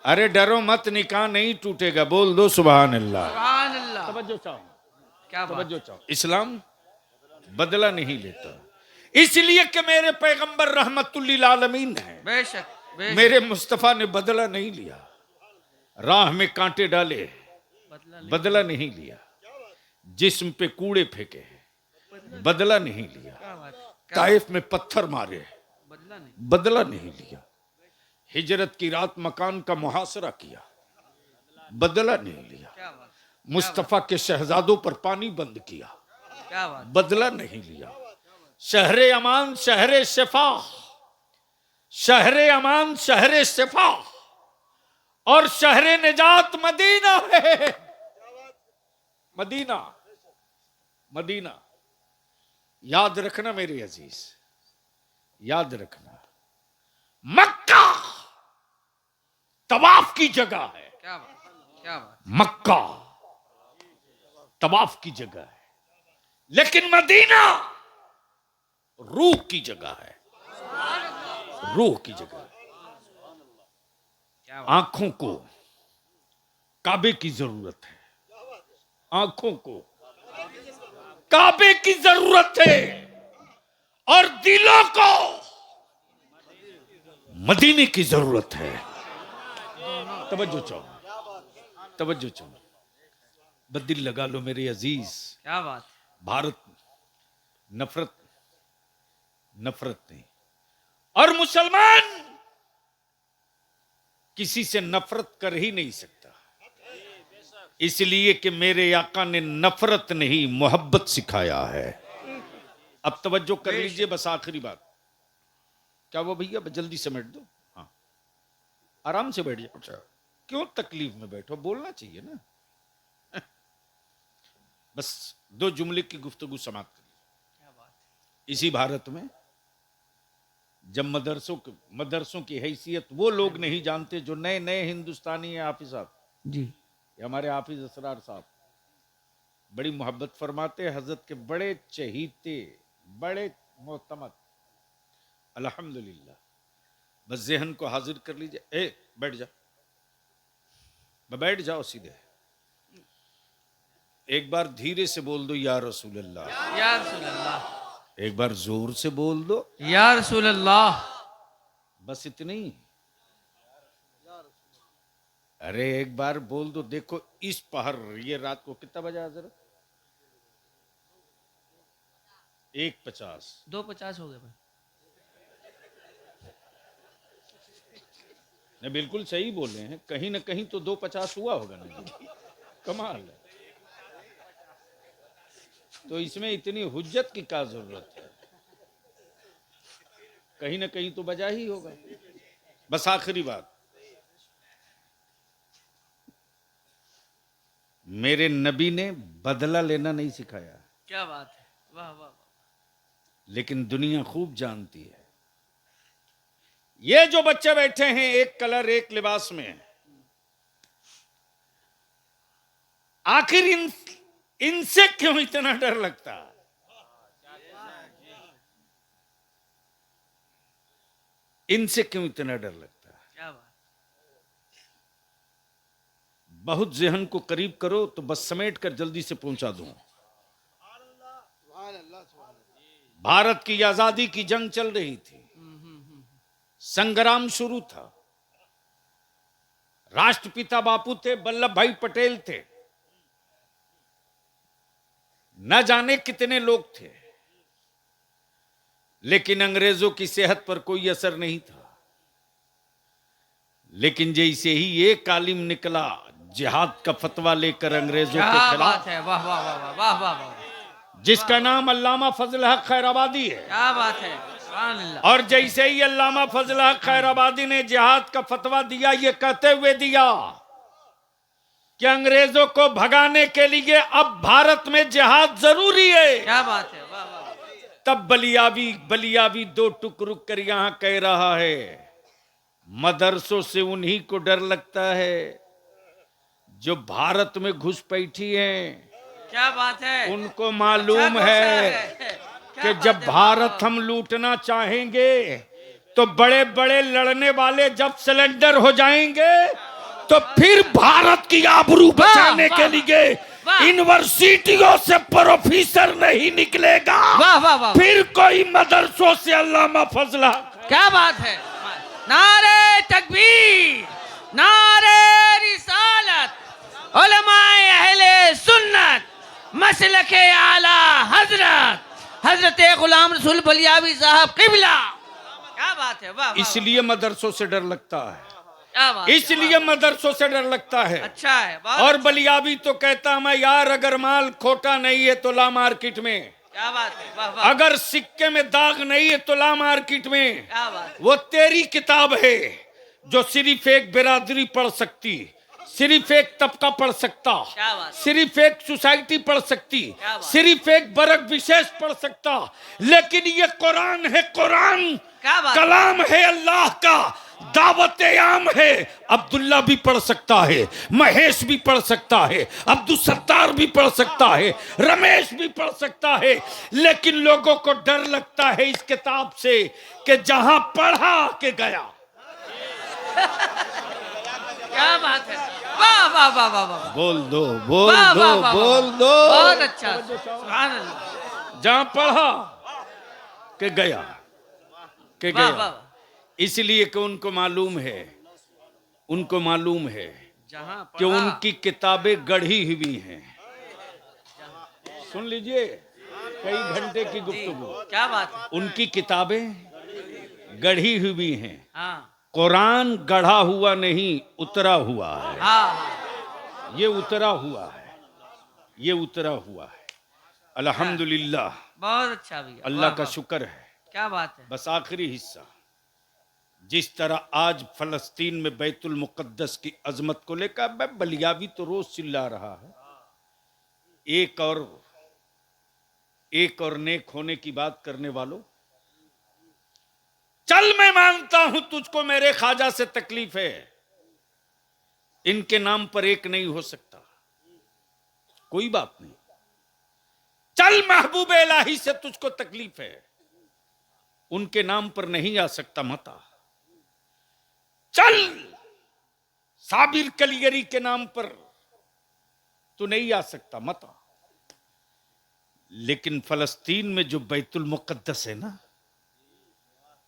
अरे डरो मत, निकाह नहीं टूटेगा। बोल दो सुभान अल्लाह। सुभान अल्लाह। तवज्जो चाहो, क्या बात। तवज्जो चाहो। इस्लाम बदला नहीं लेता, इसलिए कि मेरे पैगंबर रहमतुल्लिल आलमीन है। बेशक, बेशक। मेरे मुस्तफा ने बदला नहीं लिया। राह में कांटे डाले, बदला नहीं लिया। जिस्म पे कूड़े फेंके, बदला नहीं लिया। क्या बात, ताइफ में पत्थर मारे, बदला नहीं। बदला नहीं लिया। हिजरत की रात मकान का मुहासरा किया, बदला नहीं लिया। क्या बात, मुस्तफा के शहजादों पर पानी बंद किया, क्या बात। बदला नहीं लिया। शहरे अमान, शहरे शिफा, शहरे अमान, शहरे शिफा और शहरे निजात मदीना है। Medina, Medina. याद रखना मेरे अजीज, याद रखना, मक्का तवाफ की जगह है। क्या बात, क्या बात। मक्का तवाफ की जगह है, लेकिन मदीना रूह की जगह है। रूह की जगह है। क्या बात। आंखों को काबे की जरूरत है। आंखों को काबे की जरूरत है और दिलों को मदीने की जरूरत है। तवज्जो चाहो, तवज्जो चाहो। बदिल लगा लो मेरे अजीज। क्या बात। भारत नफरत, नफरत नहीं। और मुसलमान किसी से नफरत कर ही नहीं सकता, इसलिए कि मेरे आका ने नफरत नहीं मोहब्बत सिखाया है। अब तवज्जो कर लीजिए, बस आखिरी बात। क्या वो भैया जल्दी समेट दो। हाँ, आराम से बैठ जाओ। अच्छा, क्यों तकलीफ में बैठो, बोलना चाहिए ना। बस दो जुमले की गुफ्तगू समाप्त करिए। क्या बात। इसी भारत में जब मदरसों की हैसियत वो लोग नहीं जानते जो नए नए हिंदुस्तानी हैं। हाफिज साहब जी, ये हमारे हाफिज असरार साहब बड़ी मोहब्बत फरमाते, हजरत के बड़े चहीते, बड़े मोहतमद। अल्हम्दुलिल्लाह। बस ज़हन को हाजिर कर लीजिए। बैठ जा, बैठ जाओ सीधे। एक बार धीरे से बोल दो या रसूल अल्लाह। या रसूल अल्लाह। एक बार जोर से बोल दो या रसूल अल्लाह। बस इतनी। अरे एक बार बोल दो। देखो इस पहर, ये रात को कितना बजा जरा? 1:50। 2:50 हो गए भाई। नहीं, बिल्कुल सही बोले हैं। कहीं ना कहीं तो 2:50 हुआ होगा ना। कमाल है। तो इसमें इतनी हुज्जत की क्या जरूरत है? कहीं ना कहीं तो बजा ही होगा। बस आखिरी बात, मेरे नबी ने बदला लेना नहीं सिखाया। क्या बात है। वाह वाह वाह। लेकिन दुनिया खूब जानती है। ये जो बच्चे बैठे हैं एक कलर एक लिबास में, आखिर इनसे क्यों इतना डर लगता है? इनसे क्यों इतना डर लगता है? क्या बात। बहुत जहन को करीब करो तो बस समेट कर जल्दी से पहुंचा दूं। भारत की आजादी की जंग चल रही थी, संग्राम शुरू था। राष्ट्रपिता बापू थे, वल्लभ भाई पटेल थे, न जाने कितने लोग थे, लेकिन अंग्रेजों की सेहत पर कोई असर नहीं था। लेकिन जैसे ही एक आलिम निकला जिहाद का फतवा लेकर अंग्रेजों क्या के बात खिलाफ, है, वाह वाह वाह वाह वाह वाह वाह, जिसका नाम अल्लामा फजल हक खैराबादी है। क्या बात है, सुभान अल्लाह। और जैसे ही अल्लामा फजल हक खैराबादी ने जिहाद का फतवा दिया, ये कहते हुए दिया कि अंग्रेजों को भगाने के लिए अब भारत में जिहाद जरूरी है। क्या बात है, वाह वाह। तब बलियावी दो टुक रुक कर यहां कह रहा है, मदरसों से उन्हीं को डर लगता है जो भारत में घुसपैठी हैं। क्या बात है, उनको मालूम अच्छा है क्या कि बात जब है, भारत वाह, हम लूटना चाहेंगे तो बड़े बड़े लड़ने वाले जब सिलेंडर हो जाएंगे तो फिर भारत की आबरू बचाने वाह, के लिए वाह। यूनिवर्सिटियों से प्रोफेसर नहीं निकलेगा, वाह वाह वाह, फिर कोई मदरसों से अल्लामा फजला। क्या बात है, नारे तकबीर, नारे रिसालत, उलमाए अहले सुन्नत, मसलके आला हजरत गुलाम रसूल बलियावी साहब किबला। क्या बात है, वाह वाह, इसलिए मदरसों से डर लगता है, क्या बात है, इसलिए मदरसों से डर लगता है। अच्छा है, बहुत और अच्छा। बलियावी तो कहता मैं, यार अगर माल खोटा नहीं है तो ला मार्केट में, क्या बात है, वाह वाह, अगर सिक्के में दाग नहीं है तो ला मार्केट में। क्या बात है, वो तेरी किताब है जो सिर्फ एक बिरादरी पढ़ सकती, सिर्फ एक तबका पढ़ सकता, क्या बात है, सिर्फ एक सोसाइटी पढ़ सकती, क्या बात है। सिर्फ एक वर्ग विशेष पढ़ सकता, लेकिन ये कुरान है, कुरान क्या बात है, कलाम है अल्लाह का, दावत आम है। अब्दुल्ला भी पढ़ सकता है, महेश भी पढ़ सकता है, अब्दुल सत्तार भी पढ़ सकता है, रमेश भी पढ़ सकता है, लेकिन लोगों को डर लगता है इस किताब से कि जहां पढ़ा के गया। क्या बात है, वाह वाह वाह वाह वाह, बोल दो, बोल वाह, दो, वाह, वाह, बोल वाह। दो। बहुत अच्छा, सुभान अल्लाह, जहां पढ़ा के गया, के वाह गया। वाह, इसलिए कि उनको मालूम है, उनको मालूम है जहां कि पढ़ा, उनकी किताबें गढ़ी हुई हैं। सुन लीजिए, कई घंटे की गुफ्तगू, क्या बात है, उनकी किताबें गढ़ी हुई हैं। हाँ कुरान गढ़ा हुआ नहीं, उतरा हुआ है। हाँ हाँ, ये उतरा हुआ है, ये उतरा हुआ है। अल्हम्दुलिल्लाह, बहुत अच्छा भैया, अल्लाह वाह, का वाह, शुक्र है। क्या बात है, बस आखिरी हिस्सा, जिस तरह आज फलस्तीन में बैतुल मुकद्दस की अजमत को लेकर, मैं बलियावी तो रोज चिल्ला रहा है, एक और नेक होने की बात करने वालों, चल मैं मानता हूं तुझको मेरे ख्वाजा से तकलीफ है, इनके नाम पर एक नहीं हो सकता, कोई बात नहीं। चल महबूब इलाही से तुझको तकलीफ है, उनके नाम पर नहीं आ सकता मता। चल साबिर कलियरी के नाम पर तू नहीं आ सकता मता। लेकिन फलस्तीन में जो बैतुल मुकद्दस है ना,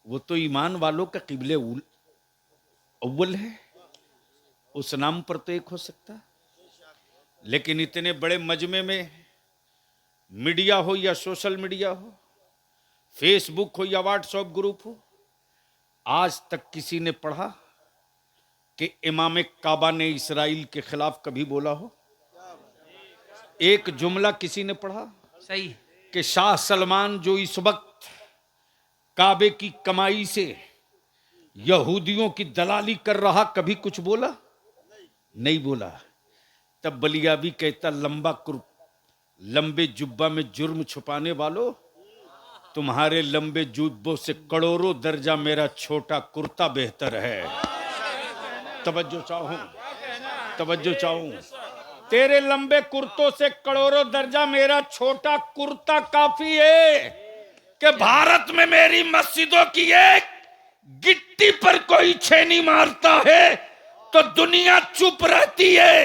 वो तो ईमान वालों का किबले अव्वल है, उस नाम पर तो एक हो सकता। लेकिन इतने बड़े मजमे में मीडिया हो या सोशल मीडिया हो, फेसबुक हो या व्हाट्सएप ग्रुप हो, आज तक किसी ने पढ़ा कि इमाम काबा ने इसराइल के खिलाफ कभी बोला हो? एक जुमला किसी ने पढ़ा सही, कि शाह सलमान जो इस वक्त काबे की कमाई से यहूदियों की दलाली कर रहा, कभी कुछ बोला? नहीं बोला। तब बलियावी कहता, लंबे जुब्बा में जुर्म छुपाने वालों, तुम्हारे लंबे जुब्बों से करोड़ों दर्जा मेरा छोटा कुर्ता बेहतर है। तवज्जो चाहूं, तेरे लंबे कुर्तों से करोड़ों दर्जा मेरा छोटा कुर्ता काफी है कि भारत में मेरी मस्जिदों की एक गिट्टी पर कोई छेनी मारता है तो दुनिया चुप रहती है,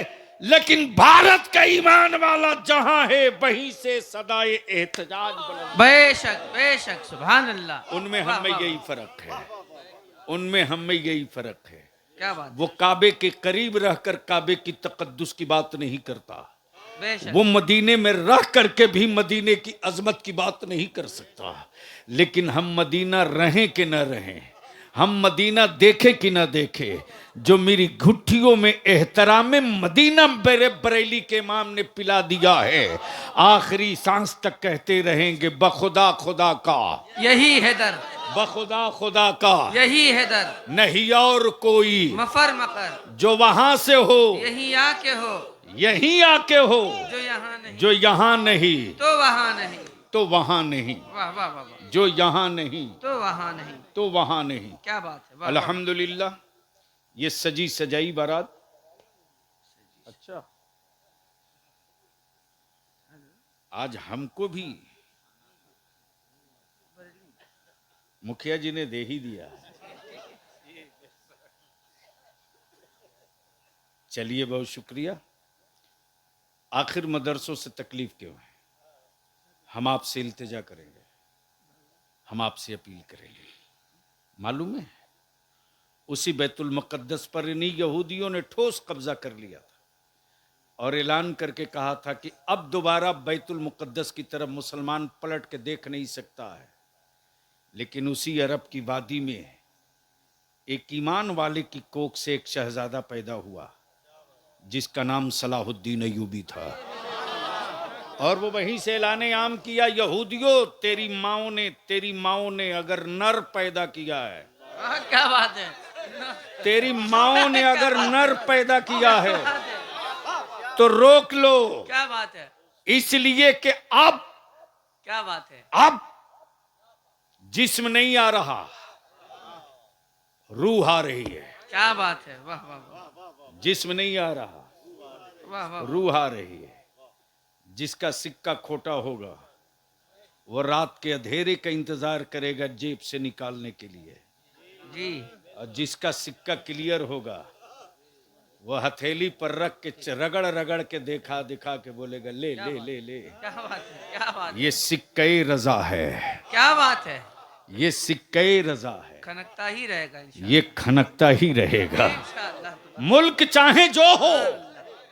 लेकिन भारत का ईमान वाला जहां है वहीं से सदाए एहतजाज बुलंद। बेशक सुभान अल्लाह, उनमें वाह, हमें वाह, यही फर्क है, उनमें हमें यही फर्क है। क्या बात, वो काबे के करीब रहकर काबे की तकद्दुस की बात नहीं करता, बेशक, वो मदीने में रह करके भी मदीने की अजमत की बात नहीं कर सकता। लेकिन हम मदीना रहें कि न रहें, हम मदीना देखे कि ना देखे, जो मेरी घुट्टियों में एहतराम मदीना मेरे बरेली के इमाम ने पिला दिया है, आखिरी सांस तक कहते रहेंगे बखुदा खुदा का, यही है दर, बखुदा खुदा का, यही है दर, नहीं और कोई मफर मकर, जो वहां से हो, यही आके हो, यहीं आके हो, जो यहाँ नहीं, जो यहाँ नहीं तो वहाँ नहीं। तो वहां नहीं, वाह वाह वाह वाह, जो यहाँ नहीं तो वहाँ नहीं। तो वहां नहीं। क्या बात है, वाह, वाह। अल्हम्दुलिल्लाह, ये सजी सजाई बारात। अच्छा, आज हमको भी मुखिया जी ने दे ही दिया है। चलिए, बहुत शुक्रिया। आखिर मदरसों से तकलीफ क्यों है? हम आपसे इल्तिजा करेंगे, हम आपसे अपील करेंगे। मालूम है, उसी बैतुल मुक़द्दस पर इन्हीं यहूदियों ने ठोस कब्जा कर लिया था और ऐलान करके कहा था कि अब दोबारा बैतुल मुक़द्दस की तरफ मुसलमान पलट के देख नहीं सकता है। लेकिन उसी अरब की वादी में एक ईमान वाले की कोख से एक शहजादा पैदा हुआ जिसका नाम सलाहुद्दीन अय्यूबी था, और वो वहीं से ऐलान आम किया, यहूदियों तेरी माओं ने अगर नर पैदा किया है, वाह, क्या बात है, तेरी माओं ने अगर नर पैदा किया है तो रोक लो, क्या बात है, इसलिए कि अब क्या बात है, अब जिस्म नहीं आ रहा, रूह आ रही है। क्या बात है, वाह वाह वाह, जिस्म नहीं आ रहा, वाह वाह, रूह आ रही है। जिसका सिक्का खोटा होगा वो रात के अंधेरे का इंतजार करेगा जेब से निकालने के लिए, जी, और जिसका सिक्का क्लियर होगा वो हथेली पर रख के रगड़ रगड़ के दिखा के बोलेगा ले ले ले ले। क्या बात है, क्या बात है, ये सिक्के रजा है, क्या बात है, ये सिक्के रजा है, खनकता ही रहेगा इंशाअल्लाह, ये खनकता ही रहेगा। इंशाअल्लाह। मुल्क चाहे जो हो,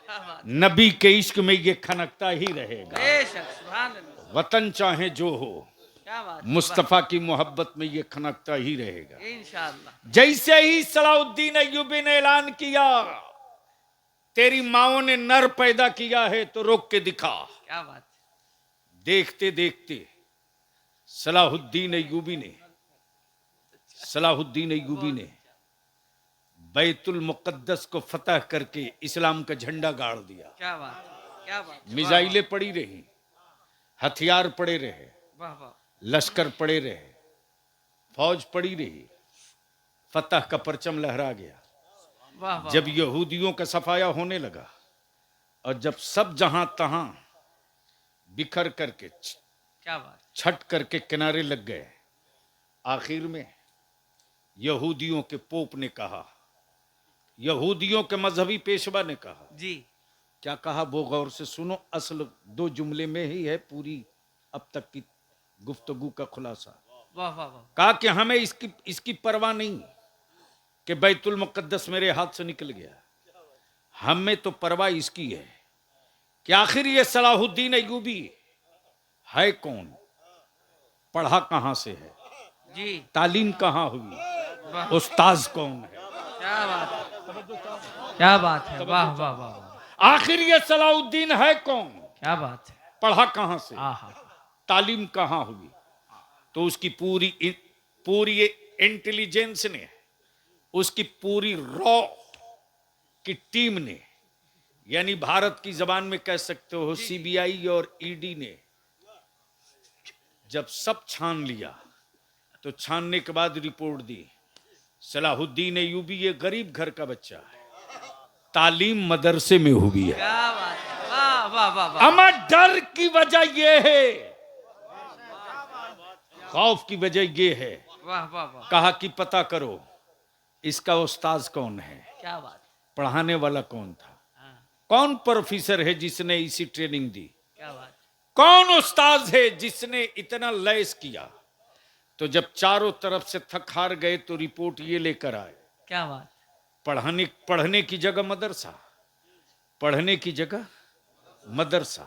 क्या बात, नबी के इश्क में ये खनकता ही रहेगा। बेशक, सुभान अल्लाह, वतन चाहे जो हो, क्या बात, मुस्तफा की मोहब्बत में ये खनकता ही रहेगा। इंशाअल्लाह, जैसे ही सलाहुद्दीन अय्यूबी ने ऐलान किया तेरी माओं ने नर पैदा किया है तो रोक के दिखा, क्या बात, देखते देखते सलाहुद्दीन अय्यूबी ने बैतुल मुक़द्दस को फतह करके इस्लाम का झंडा गाड़ दिया। क्या बात, क्या बात, मिसाइलें पड़ी रही, हथियार पड़े रहे, वाह वाह, लश्कर पड़े रहे, फौज पड़ी रही, फतह का परचम लहरा गया। वाह वाह, जब यहूदियों का सफाया होने लगा और जब सब जहां तहां बिखर करके क्या बात, छट करके किनारे लग गए, आखिर में यहूदियों के पोप ने कहा, यहूदियों के मजहबी पेशवा ने कहा, जी, क्या कहा वो गौर से सुनो, असल 2 जुमले में ही है पूरी अब तक की गुफ्तगू का खुलासा। वाह वाह वाह, कहा कि हमें इसकी परवाह नहीं कि बैतुल मुक़द्दस मेरे हाथ से निकल गया, हमें तो परवाह इसकी है कि आखिर ये सलाहुद्दीन अय्यूबी है कौन, पढ़ा कहां से है, जी, तालीम कहां हुई, वाह, उस्ताज कौन है, क्या बात है, क्या बात है, वाह वाह वाह वाह, आखिर ये सलाहुद्दीन है कौन, क्या बात है, पढ़ा कहां से, आहा, तालीम कहां हुई। तो उसकी पूरी इंटेलिजेंस ने, उसकी पूरी रॉ की टीम ने, यानी भारत की जबान में कह सकते हो सीबीआई और ईडी ने जब सब छान लिया तो छानने के बाद रिपोर्ट दी, सलाहुद्दीन अय्यूबी ये गरीब घर का बच्चा है, तालीम मदरसे में हुई है। क्या बात है, वाह वाह वाह वाह, अमा डर की वजह ये है, खौफ की वजह ये है, वाह वाह वाह, कहा कि पता करो इसका उस्ताज कौन है, क्या बात, पढ़ाने वाला कौन था, हाँ, कौन प्रोफेसर है जिसने इसी ट्रेनिंग दी, क्या बात, कौन उस्ताज है जिसने इतना लैस किया। तो जब चारों तरफ से थक हार गए तो रिपोर्ट ये लेकर आए, क्या बात, पढ़ने की जगह मदरसा, पढ़ने की जगह मदरसा,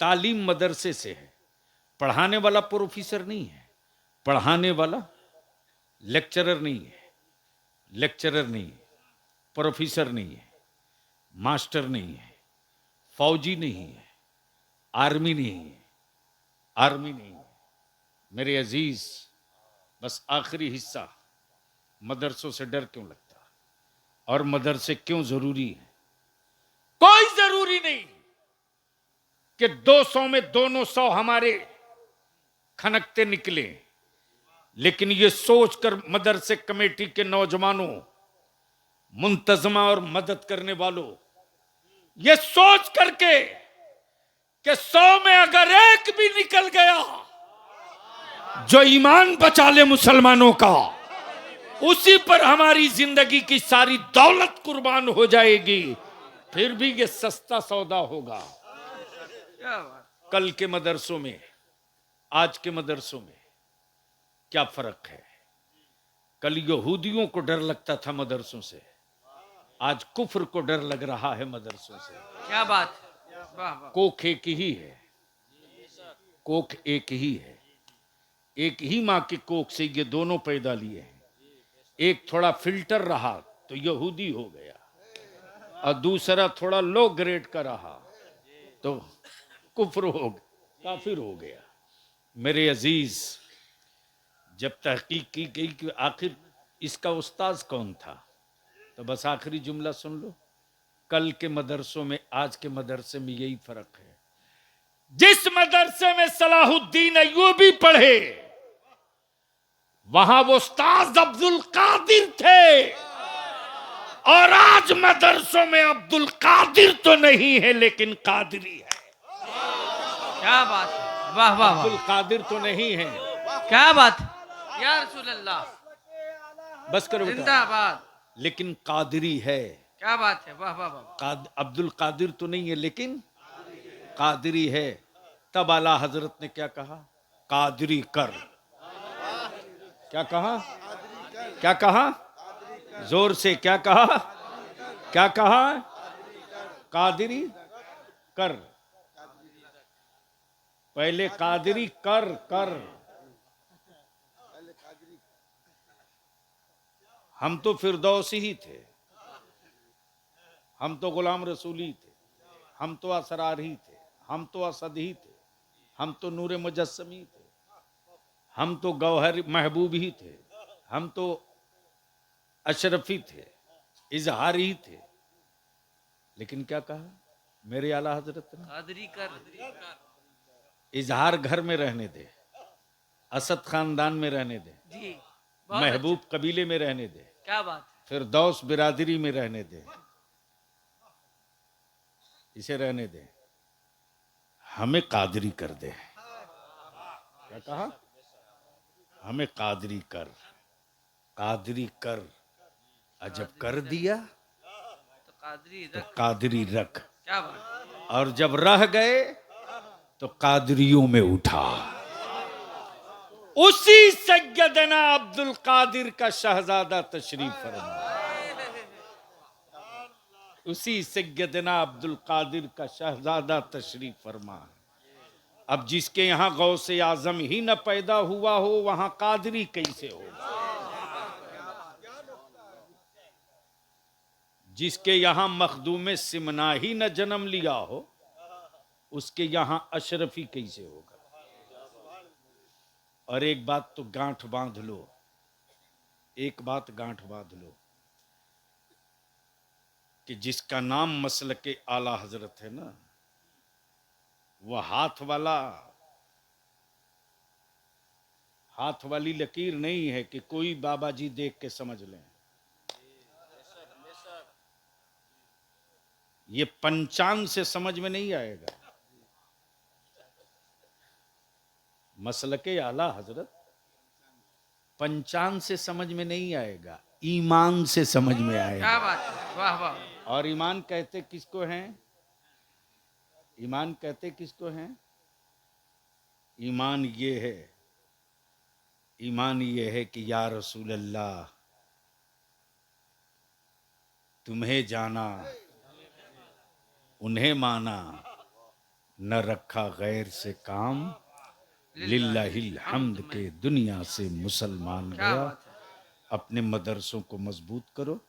तालीम मदरसे से है, पढ़ाने वाला प्रोफेसर नहीं है, पढ़ाने वाला लेक्चरर नहीं है, लेक्चरर नहीं है, प्रोफेसर नहीं है, मास्टर नहीं है, फौजी नहीं है, आर्मी नहीं है, आर्मी नहीं है। मेरे अजीज, बस आखिरी हिस्सा, मदरसों से डर क्यों लगता और मदरसे क्यों जरूरी है? कोई जरूरी नहीं कि 200 में दोनों 100 हमारे खनकते निकले, लेकिन ये सोचकर मदरसे कमेटी के नौजवानों, मुंतजमा और मदद करने वालों, ये सोच करके कि 100 में अगर एक भी निकल गया जो ईमान बचा ले मुसलमानों का, उसी पर हमारी जिंदगी की सारी दौलत कुर्बान हो जाएगी, फिर भी ये सस्ता सौदा होगा। क्या बात। कल के मदरसों में आज के मदरसों में क्या फर्क है? कल यहूदियों को डर लगता था मदरसों से, आज कुफ्र को डर लग रहा है मदरसों से। क्या बात है, वाह वाह। कोख एक ही है, कोख एक ही है, एक ही माँ की कोख से ये दोनों पैदा लिए हैं। एक थोड़ा फिल्टर रहा तो यहूदी हो गया, और दूसरा थोड़ा लो ग्रेड का रहा तो कुफ्र हो गया, काफिर हो गया। मेरे अजीज, जब तहकीक की गई कि आखिर इसका उस्ताद कौन था, तो बस आखिरी जुमला सुन लो, कल के मदरसों में आज के मदरसे में यही फर्क है। जिस मदरसे में सलाहुद्दीन अय्यूबी पढ़े, वहां वो उस्ताद अब्दुल कादिर थे, और आज मदरसों में अब्दुल कादिर तो नहीं है लेकिन कादरी है। क्या बात है, वाह वाह अब्दुल वाह। कादिर तो नहीं है। क्या बात है, या रसूल अल्लाह, बस करो बेटा, जिंदाबाद। लेकिन कादरी है। क्या बात है, वाह वाह वाह। अब्दुल कादिर तो नहीं है लेकिन कादरी है। तब आला हजरत ने क्या कहा? कादरी कर। क्या कहा? क्या कहा? जोर से क्या कहा? क्या कहा? कादरी कर। पहले कादरी कर कर। हम तो फिरदौसी ही थे, हम तो गुलाम रसूली थे, हम तो असरार ही थे, हम तो असद ही थे, हम तो नूर मुजस्समी थे, हम तो गौहर महबूब ही थे, हम तो अशरफी थे, इजहार ही थे। लेकिन क्या कहा मेरे आला हजरत ने? कादरी कर। इजहार घर में रहने दे, असद खानदान में रहने दे, जी, बहुत महबूब कबीले में रहने दे, अच्छा। क्या बात है, फिरदौस बिरादरी में रहने दे, इसे रहने दे, हमें कादरी कर दे। क्या कहा? हमें कादरी कर, कादरी कर। अजब कर दिया तो कादरी तो रख। कादरी रख। क्या बात है, और जब रह गए तो कादरियों में उठा। उसी सैयदना अब्दुल कादिर का शहजादा तशरीफ फरमा, उसी सैयदना अब्दुल कादिर का शहजादा तशरीफ फरमा। अब जिसके यहाँ गौसे आजम ही न पैदा हुआ हो, वहां कादरी कैसे होगा? जिसके यहाँ मखदूम सिमना ही न जन्म लिया हो, उसके यहाँ अशरफी कैसे होगा? और एक बात तो गांठ बांध लो, एक बात गांठ बांध लो कि जिसका नाम मसलके आला हजरत है ना, वह हाथ वाली लकीर नहीं है कि कोई बाबा जी देख के समझ लें। ये पंचांग से समझ में नहीं आएगा। मसलके आला हजरत पंचांग से समझ में नहीं आएगा, ईमान से समझ में आएगा। क्या बात है, वाह वाह। और ईमान कहते किसको हैं? ईमान कहते किसको हैं? ईमान ये है, ईमान ये है कि या रसूल अल्लाह, तुम्हें जाना, उन्हें माना, न रखा गैर से काम, लिल्लाहिल हम्द के दुनिया से मुसलमान क्या गया, बात है, अपने मदरसों को मजबूत करो,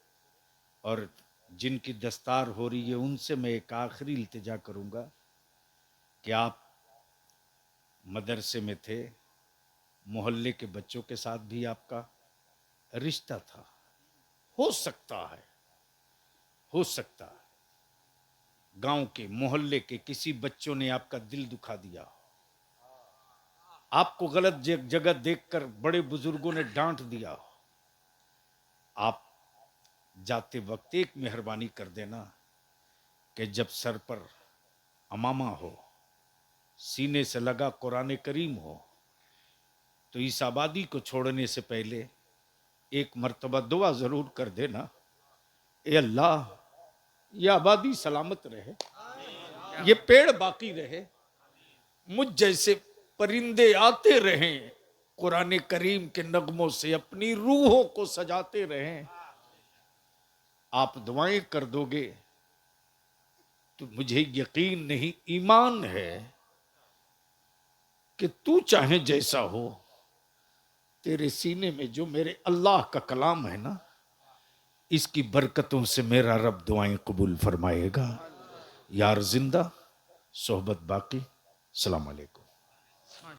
और जिनकी दस्तार हो रही है उनसे मैं एक आखिरी इल्तिजा करूंगा कि आप मदरसे में थे, मोहल्ले के बच्चों के साथ भी आपका रिश्ता था, हो सकता है गांव के मोहल्ले के किसी बच्चों ने आपका दिल दुखा दिया, आपको गलत जगह देखकर बड़े बुजुर्गों ने डांट दिया। आप जाते वक्त एक मेहरबानी कर देना कि जब सर पर अमामा हो, सीने से लगा कुरान करीम हो, तो इस आबादी को छोड़ने से पहले एक मर्तबा दुआ जरूर कर देना, ए अल्लाह ये आबादी सलामत रहे, ये पेड़ बाकी रहे, मुझ जैसे परिंदे आते रहें, कुरान करीम के नगमों से अपनी रूहों को सजाते रहें। आप दुआएं कर दोगे तो मुझे यकीन नहीं, ईमान है कि तू चाहे जैसा हो, तेरे सीने में जो मेरे अल्लाह का कलाम है ना, इसकी बरकतों से मेरा रब दुआएं कबूल फरमाएगा। यार जिंदा, सोहबत बाकी। सलाम अलैकुम।